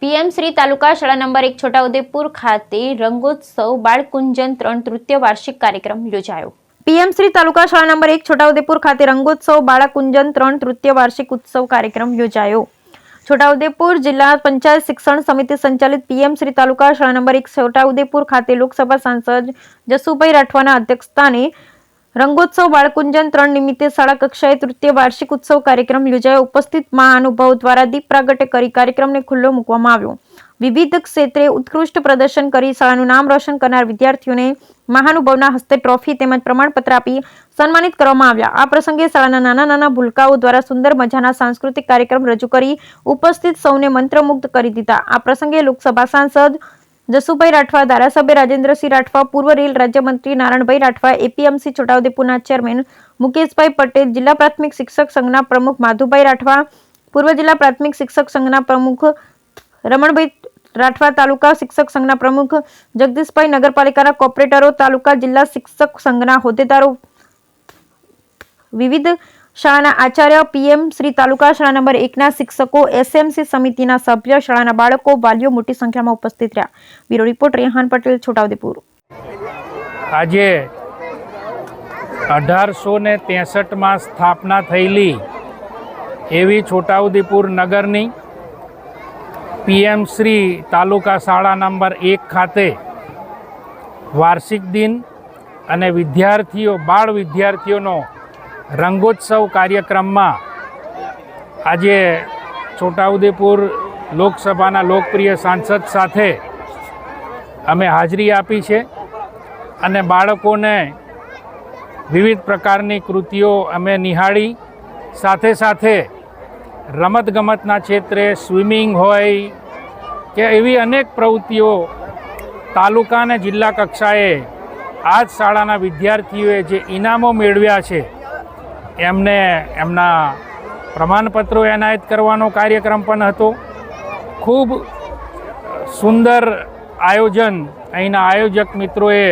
PM Shri તાલુકા શાળા number 1 Chhota Udepur ખાતે રંગોત્સવ બાળકુંજન 3 તૃતીય વાર્ષિક કાર્યક્રમ યોજાયો। પીએમ શ્રી તાલુકા શાળા નંબર 1 છોટાઉદેપુર ખાતે રંગોત્સવ બાળકુંજન 3 તૃતીય વાર્ષિક ઉત્સવ કાર્યક્રમ યોજાયો। છોટાઉદેપુર જિલ્લા પંચાયત શિક્ષણ સમિતિ સંચાલિત પીએમ શ્રી તાલુકા શાળા નંબર 1 છોટાઉદેપુર ખાતે લોકસભા સાંસદ જસુભાઈ રાઠવાના અધ્યક્ષસ્થાને રંગોત્સવ બાળકુંજન 3 નિમિત્તે શાળા કક્ષાએ તૃતીય વાર્ષિક ઉત્સવ કાર્યક્રમ યોજાયો। ઉપસ્થિત મહાનુભાવો દ્વારા દીપ પ્રાગટ્ય કરી કાર્યક્રમને ખુલ્લો મૂકવામાં આવ્યો। વિવિધ ક્ષેત્રે ઉત્કૃષ્ટ પ્રદર્શન કરી શાળાનું નામ રોશન કરનાર વિદ્યાર્થીઓને મહાનુભાવના હસ્તે ટ્રોફી તેમજ પ્રમાણપત્ર આપી સન્માનિત કરવામાં આવ્યા। આ પ્રસંગે શાળાના નાના ભૂલકાઓ દ્વારા સુંદર મજાના સાંસ્કૃતિક કાર્યક્રમ રજૂ કરી ઉપસ્થિત સૌને મંત્રમુગ્ધ કરી દીધા। આ પ્રસંગે લોકસભા સાંસદ જસુભાઈ રાઠવા, ધારાસભ્ય રાજેન્દ્રસિંહ રાઠવા, પૂર્વ રેલ રાજ્યમંત્રી નારાયણભાઈ રાઠવા, એપીએમસી છોટાઉદેપુરના ચેરમેન મુકેશભાઈ પટેલ, જિલ્લા પ્રાથમિક શિક્ષક સંઘના પ્રમુખ માધુભાઈ રાઠવા, પૂર્વ જિલ્લા પ્રાથમિક શિક્ષક સંઘના પ્રમુખ રમણભાઈ રાઠવા, તાલુકા શિક્ષક સંઘના પ્રમુખ જગદીશભાઈ, નગરપાલિકાના કોર્પોરેટરો, તાલુકા જિલ્લા શિક્ષક સંઘના હોદ્દેદારો, વિવિધ શાળાના આચાર્ય, પીએમ શ્રી તાલુકા શાળા નંબર 1 ના શિક્ષકો, એસએમસી સમિતિના સભ્ય, શાળાના બાળકો, વાલીઓ મોટી સંખ્યામાં ઉપસ્થિત રહ્યા। Bureau report Rehan Patel, Chhota Udaipur. આજે 1863માં સ્થાપના થયેલી એવી છોટાઉદેપુર નગરની પીએમ શ્રી તાલુકા શાળા નંબર 1 ખાતે વાર્ષિક દિન અને બાળ વિદ્યાર્થીઓનો રંગોત્સવ કાર્યક્રમમાં આજે છોટાઉદેપુર લોકસભાના લોકપ્રિય સાંસદ સાથે અમે હાજરી આપી છે અને બાળકોને વિવિધ પ્રકારની કૃતિઓ અમે નિહાળી, સાથે રમતગમતના ક્ષેત્રે સ્વિમિંગ હોય કે એવી અનેક પ્રવૃત્તિઓ તાલુકા અને જિલ્લા કક્ષાએ આ જ શાળાના વિદ્યાર્થીઓએ જે ઇનામો મેળવ્યા છે એમને એમના પ્રમાણપત્રો એનાયત કરવાનો કાર્યક્રમ પણ હતો। ખૂબ સુંદર આયોજન અહીંના આયોજક મિત્રોએ